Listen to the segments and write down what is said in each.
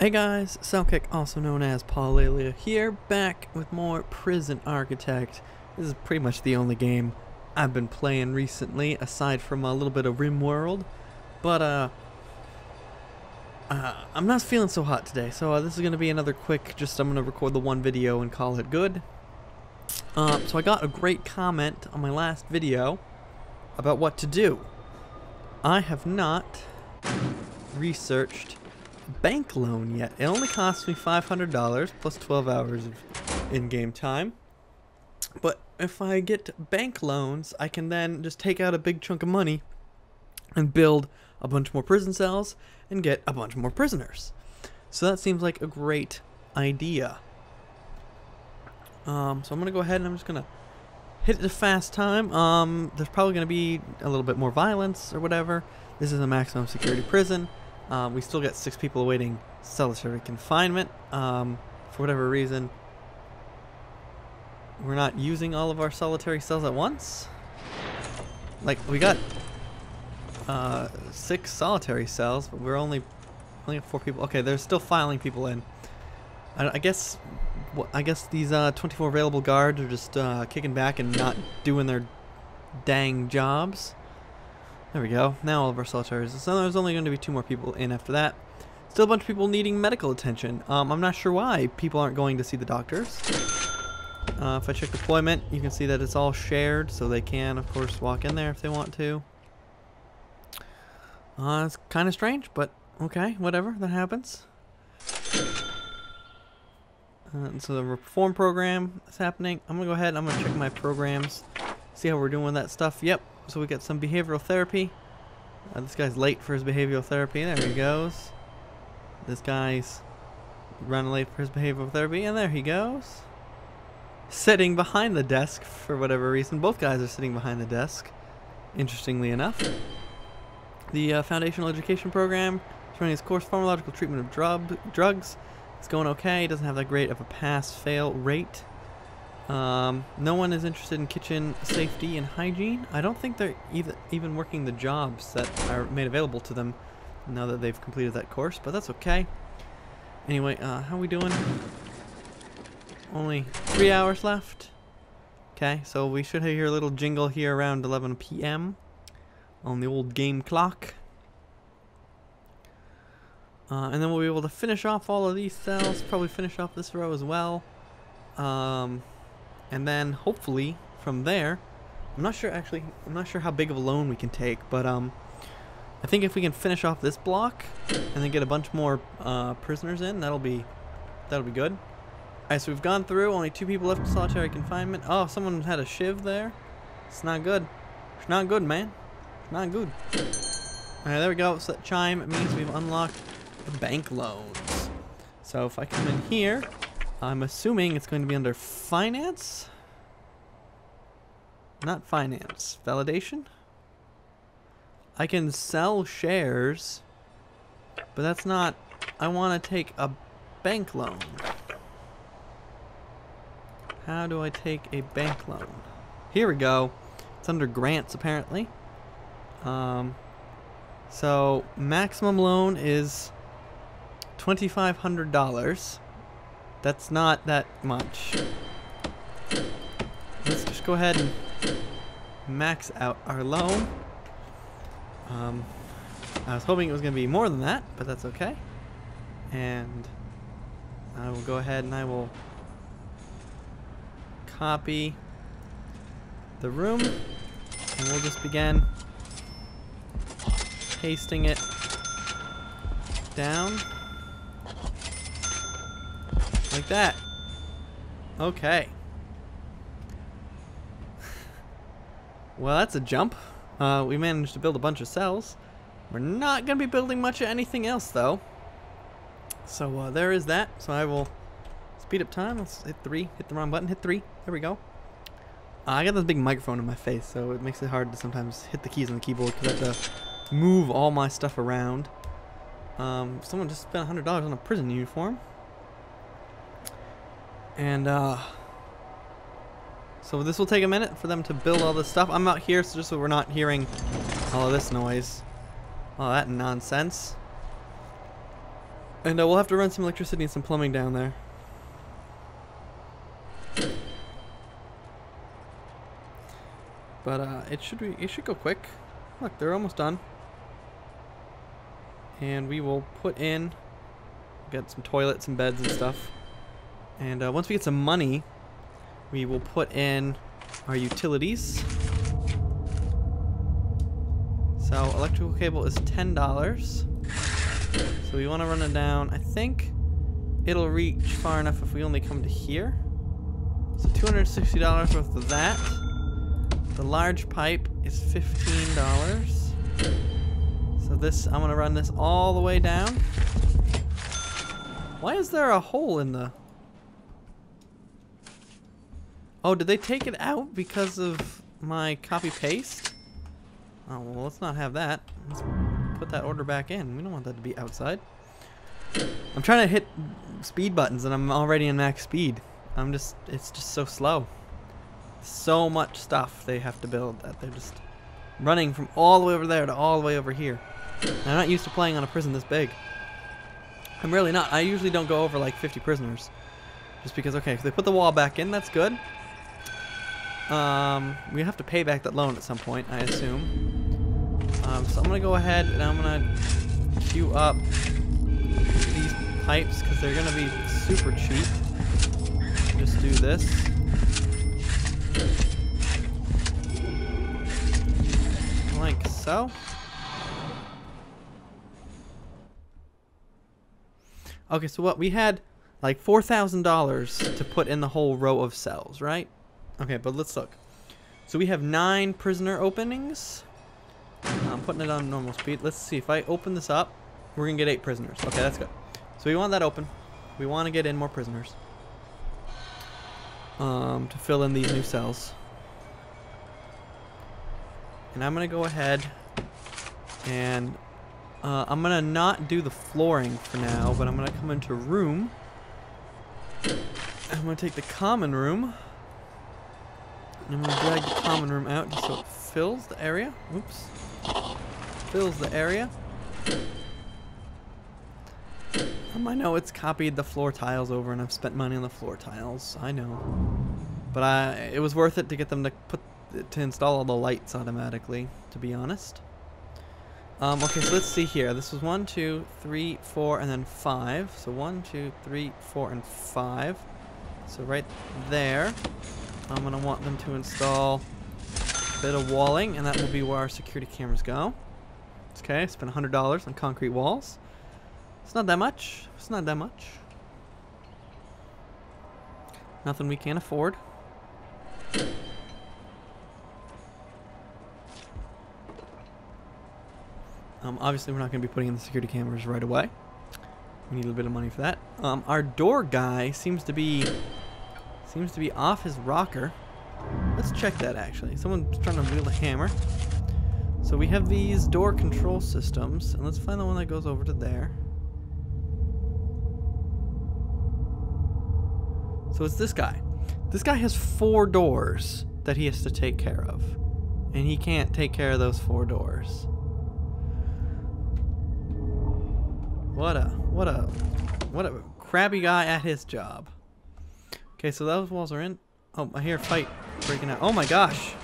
Hey guys, Soundkick, also known as Paulaelia, here, back with more Prison Architect. This is pretty much the only game I've been playing recently, aside from a little bit of RimWorld. But, I'm not feeling so hot today, so this is going to be another quick, I'm going to record the one video and call it good. So I got a great comment on my last video about what to do. I have not researched bank loan yet. It only costs me $500 plus 12 hours of in-game time. But if I get bank loans, I can then just take out a big chunk of money and build a bunch more prison cells and get a bunch more prisoners. So that seems like a great idea. So I'm gonna go ahead and I'm just gonna hit it a fast time. There's probably gonna be a little bit more violence or whatever. This is a maximum security prison. We still got 6 people awaiting solitary confinement. For whatever reason, we're not using all of our solitary cells at once. Like, we got 6 solitary cells, but we're only have 4 people. Okay, they're still filing people in. I guess these 24 available guards are just kicking back and not doing their dang jobs. There we go. Now all of our solitaries. So there's only going to be 2 more people in after that. Still a bunch of people needing medical attention. I'm not sure why people aren't going to see the doctors. If I check deployment, you can see that it's all shared, so they can, of course, walk in there if they want to. It's kind of strange, but okay, whatever. That happens. So the reform program is happening. I'm going to go ahead and I'm going to check my programs, see how we're doing with that stuff. Yep. So we got some behavioral therapy. This guy's late for his behavioral therapy. There he goes. This guy's running late for his behavioral therapy. And there he goes. Sitting behind the desk for whatever reason. Both guys are sitting behind the desk, interestingly enough. The foundational education program is running its course. Pharmacological treatment of drugs. It's going okay. It doesn't have that great of a pass-fail rate. No one is interested in kitchen safety and hygiene. I don't think they're even working the jobs that are made available to them now that they've completed that course, but that's okay. Anyway, how are we doing? Only 3 hours left. Okay, so we should hear a little jingle here around 11 p.m. on the old game clock. And then we'll be able to finish off all of these cells, probably finish off this row as well. And then hopefully from there, I'm not sure how big of a loan we can take, but I think if we can finish off this block and then get a bunch more prisoners in, that'll be good. Alright, so we've gone through, only 2 people left in solitary confinement. Oh, someone had a shiv there. It's not good. It's not good, man. It's not good. Alright, there we go. So that chime means we've unlocked the bank loans. So if I come in here, I'm assuming it's going to be under finance? Not finance. Validation? I can sell shares, but that's not... I want to take a bank loan. How do I take a bank loan? Here we go. It's under grants, apparently. So, maximum loan is $2,500. That's not that much. Let's just go ahead and max out our loan. I was hoping it was going to be more than that, but that's okay. And I will go ahead and I will copy the room, and we'll just begin pasting it down. Like that. Okay. Well, that's a jump. We managed to build a bunch of cells. We're not going to be building much of anything else, though. So there is that. So I will speed up time. Let's hit 3. Hit the wrong button. Hit 3. There we go. I got this big microphone in my face, so it makes it hard to sometimes hit the keys on the keyboard because I have to move all my stuff around. Someone just spent $100 on a prison uniform. And, so this will take a minute for them to build all this stuff. I'm out here so just so we're not hearing all of this noise. All that nonsense. And we'll have to run some electricity and some plumbing down there. But it should go quick. Look, they're almost done. And we will put in, get some toilets and beds and stuff. And once we get some money, we will put in our utilities. So electrical cable is $10. So we want to run it down. I think it'll reach far enough if we only come to here. So $260 worth of that. The large pipe is $15. So this, I'm gonna run this all the way down. Why is there a hole in the... Oh, did they take it out because of my copy paste? Oh, well, let's not have that. Let's put that order back in. We don't want that to be outside. I'm trying to hit speed buttons and I'm already in max speed. It's just so slow. So much stuff they have to build that they're just running from all the way over there to all the way over here. And I'm not used to playing on a prison this big. I'm really not. I usually don't go over like 50 prisoners. Just because, okay, if they put the wall back in, that's good. We have to pay back that loan at some point, I assume. So I'm going to go ahead and I'm going to queue up these pipes because they're going to be super cheap. Just do this. Like so. Okay, so what we had like $4,000 to put in the whole row of cells, right? Okay, but let's look. So we have 9 prisoner openings. I'm putting it on normal speed. Let's see if I open this up, we're gonna get 8 prisoners. Okay, that's good. So we want that open. We want to get in more prisoners to fill in these new cells. And I'm gonna go ahead and I'm gonna not do the flooring for now, but I'm gonna come into room. I'm gonna take the common room and I'm gonna drag the common room out just so it fills the area. Oops. Fills the area. I know it's copied the floor tiles over and I've spent money on the floor tiles. I know. But it was worth it to get them to install all the lights automatically, to be honest. Okay, so let's see here. This was 1, 2, 3, 4, and then 5. So 1, 2, 3, 4, and 5. So right there, I'm gonna want them to install a bit of walling, and that will be where our security cameras go. Okay, spent $100 on concrete walls. It's not that much. It's not that much. Nothing we can't afford. Obviously, we're not going to be putting in the security cameras right away. We need a little bit of money for that. Our door guy seems to be off his rocker. Let's check that actually. Someone's trying to wield a hammer. So we have these door control systems, and let's find the one that goes over to there. So it's this guy. This guy has 4 doors that he has to take care of, and he can't take care of those 4 doors. What a crabby guy at his job. Okay, so those walls are in. Oh, I hear a fight breaking out. Oh my gosh.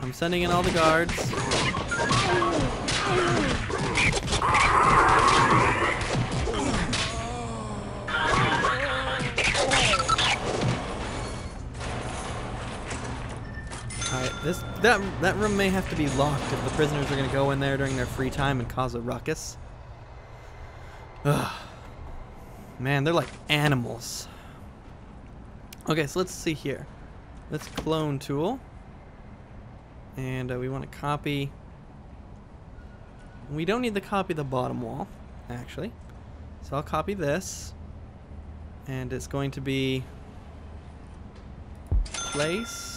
I'm sending in all the guards. That room may have to be locked if the prisoners are going to go in there during their free time and cause a ruckus. Ugh. Man, they're like animals. Okay, so let's see here. Let's clone tool. And we want to copy. We don't need to copy the bottom wall, actually. So I'll copy this. And it's going to be place.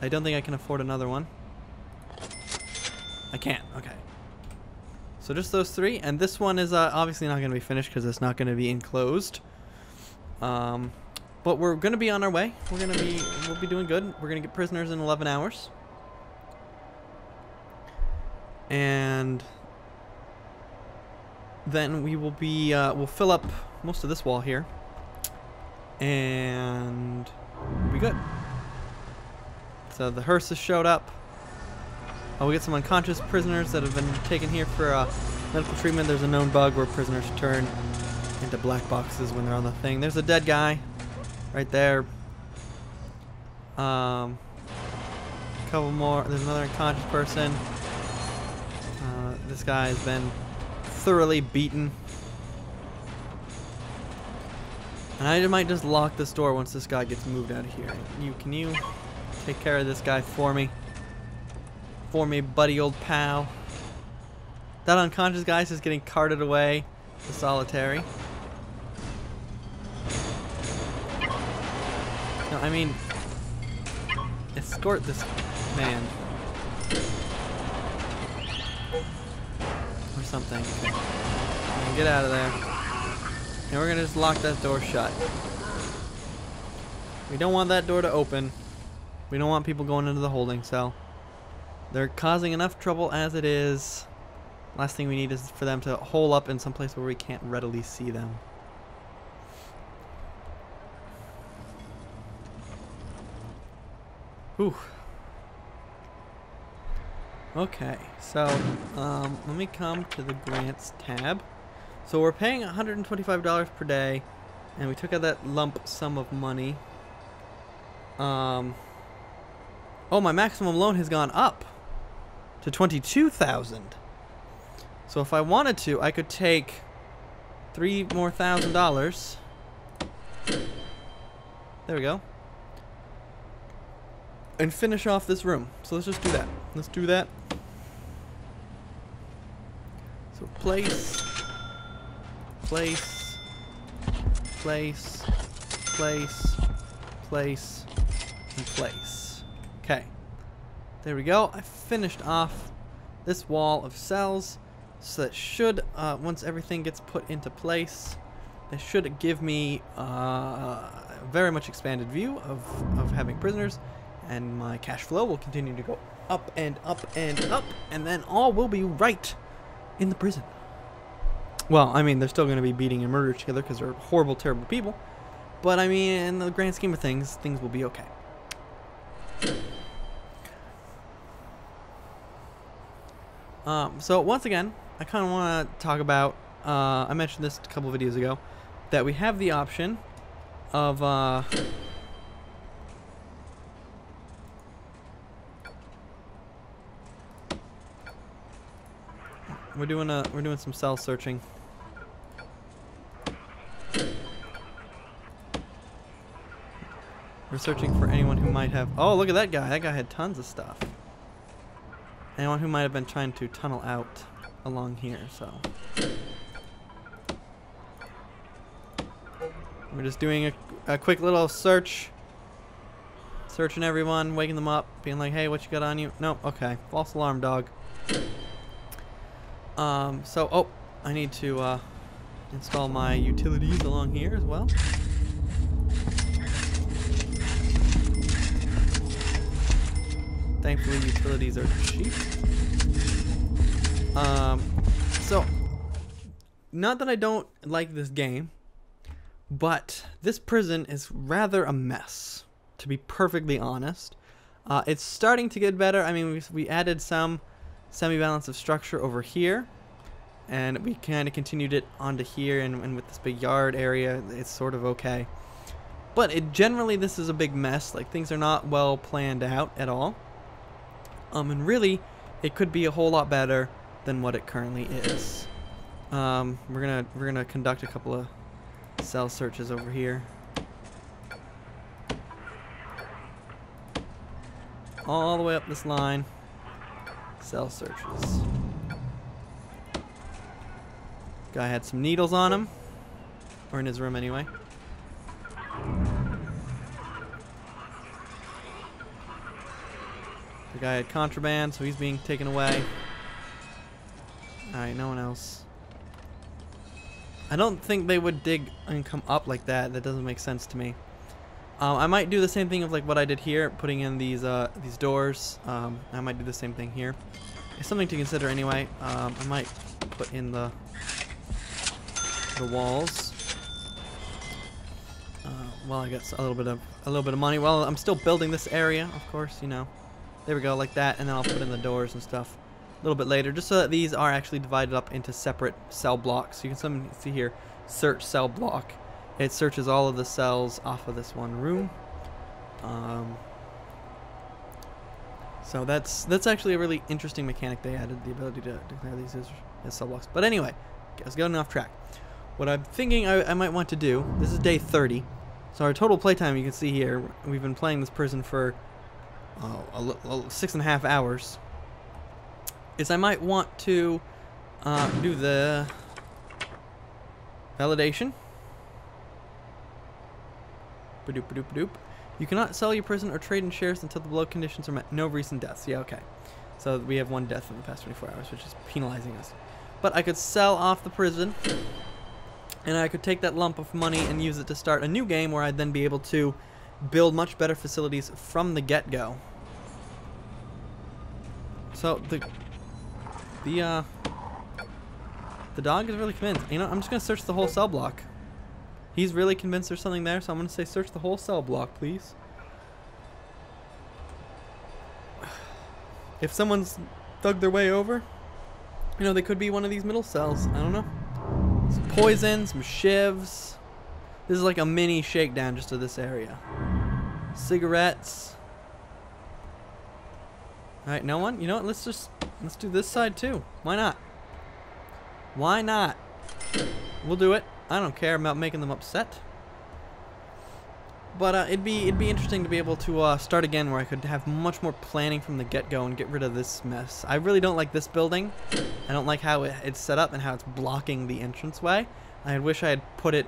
I don't think I can afford another one. I can't. Okay. So just those 3, and this one is obviously not going to be finished because it's not going to be enclosed. But we're going to be on our way. We'll be doing good. We're going to get prisoners in 11 hours. And then we will be, we'll fill up most of this wall here. And we'll be good. So the hearses showed up. We get some unconscious prisoners that have been taken here for medical treatment. There's a known bug where prisoners turn into black boxes when they're on the thing. There's a dead guy right there. Couple more. There's another unconscious person. This guy has been thoroughly beaten. And I might just lock this door once this guy gets moved out of here. Can you take care of this guy for me? For me, buddy, old pal. That unconscious guy's just getting carted away to solitary. No, I mean, escort this man. Or something. Okay. And get out of there. And we're gonna just lock that door shut. We don't want that door to open. We don't want people going into the holding cell. They're causing enough trouble as it is. Last thing we need is for them to hole up in some place where we can't readily see them. Whew. Okay, so let me come to the grants tab. So we're paying $125 per day, and we took out that lump sum of money. Oh, my maximum loan has gone up to $22,000. So if I wanted to, I could take $3,000 more. There we go. And finish off this room. So let's just do that. Let's do that. So place, place, place, place, place, and place. Okay. There we go. I finished off this wall of cells. So that should, once everything gets put into place, that should give me a very much expanded view of having prisoners. And my cash flow will continue to go up and up and up. And then all will be right in the prison. Well, I mean, they're still going to be beating and murdering each other because they're horrible, terrible people. But, I mean, in the grand scheme of things, things will be okay. So, once again, I kind of want to talk about, I mentioned this a couple videos ago, that we have the option of, we're doing some cell searching. We're searching for anyone who might have, oh, look at that guy. That guy had tons of stuff. Anyone who might have been trying to tunnel out along here, so. We're just doing a quick little search. Searching everyone, waking them up, being like, hey, what you got on you? Nope, okay. False alarm, dog. So, oh, I need to, install my utilities along here as well. Thankfully, utilities are cheap. So, not that I don't like this game, but this prison is rather a mess, to be perfectly honest. It's starting to get better. I mean, we added some semi-balance of structure over here, and we kind of continued it onto here, and with this big yard area, it's sort of okay. But generally, this is a big mess. Like, things are not well planned out at all. And really, it could be a whole lot better than what it currently is. We're gonna conduct a couple of cell searches over here. All the way up this line. Cell searches. Guy had some needles on him, or in his room anyway. The guy had contraband, so he's being taken away. Alright, no one else. I don't think they would dig and come up like that. That doesn't make sense to me. I might do the same thing of like what I did here, putting in these doors. I might do the same thing here. It's something to consider anyway. I might put in the walls. Well, I got a little bit of money. Well, I'm still building this area, of course. You know, there we go, like that, and then I'll put in the doors and stuff a little bit later, just so that these are actually divided up into separate cell blocks. So you can see here, search cell block. It searches all of the cells off of this one room. So that's actually a really interesting mechanic they added, the ability to declare these as cell blocks. But anyway, I was getting off track. What I'm thinking I might want to do, this is day 30. So our total playtime, you can see here, we've been playing this prison for 6.5 hours. Is I might want to do the validation. Ba-doop, ba-doop, ba-doop. You cannot sell your prison or trade in shares until the below conditions are met. No recent deaths. Yeah, okay. So we have one death in the past 24 hours, which is penalizing us. But I could sell off the prison, and I could take that lump of money and use it to start a new game where I'd then be able to build much better facilities from the get-go. So the dog is really convinced. You know, I'm just gonna search the whole cell block. He's really convinced there's something there, so I'm gonna say search the whole cell block, please. If someone's dug their way over, you know, they could be one of these middle cells. I don't know. Some poison, some shivs. This is like a mini shakedown just of this area. Cigarettes. Alright, no one? You know what? Let's do this side too. Why not? Why not? We'll do it. I don't care about making them upset. But it'd be interesting to be able to start again where I could have much more planning from the get-go and get rid of this mess. I really don't like this building. I don't like how it's set up and how it's blocking the entranceway. I wish I had put it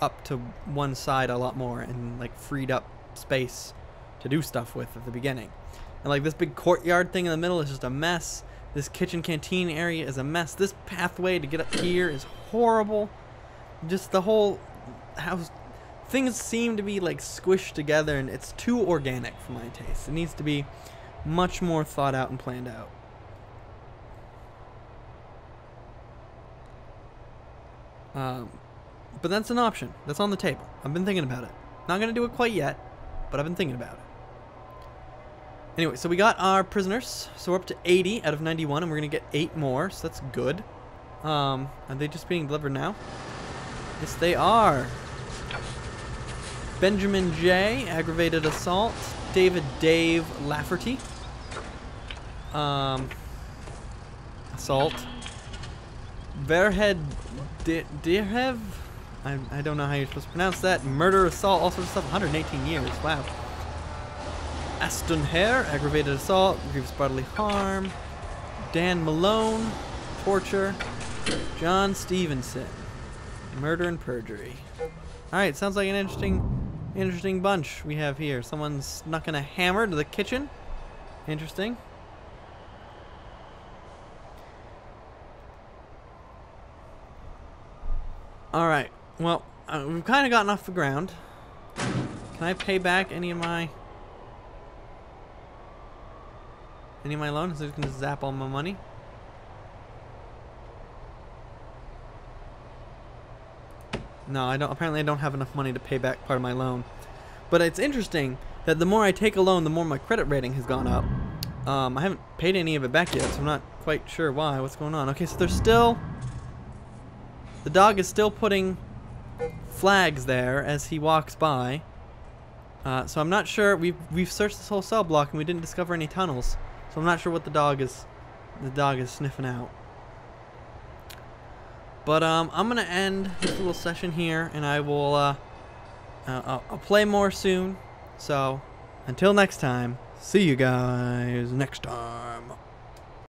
up to one side a lot more and like freed up space to do stuff with at the beginning. And like this big courtyard thing in the middle is just a mess. This kitchen canteen area is a mess. This pathway to get up here is horrible. Just the whole house, things seem to be like squished together, and it's too organic for my taste. It needs to be much more thought out and planned out. But that's an option. That's on the table. I've been thinking about it. Not gonna do it quite yet, but I've been thinking about it. Anyway, so we got our prisoners. So we're up to 80 out of 91, and we're gonna get 8 more, so that's good. Are they just being delivered now? Yes, they are. Benjamin J, aggravated assault. David Dave Lafferty, assault. Verhead Dirhev, I don't know how you're supposed to pronounce that. Murder, assault, all sorts of stuff. 118 years. Wow. Aston Hare, aggravated assault, grievous bodily harm. Dan Malone, torture. John Stevenson, murder and perjury. Alright, sounds like an interesting bunch we have here. Someone's snuck in a hammer to the kitchen. Interesting. Alright, well, we've kind of gotten off the ground. Can I pay back any of my loans? Is it going to zap all my money? No, I don't. Apparently I don't have enough money to pay back part of my loan. But it's interesting that the more I take a loan, the more my credit rating has gone up. I haven't paid any of it back yet, so I'm not quite sure why. What's going on? Okay, so there's still... The dog is still putting flags there as he walks by. So I'm not sure. We've searched this whole cell block and we didn't discover any tunnels. So I'm not sure what the dog is sniffing out. But I'm gonna end this little session here, and I will I'll play more soon. So until next time, see you guys next time.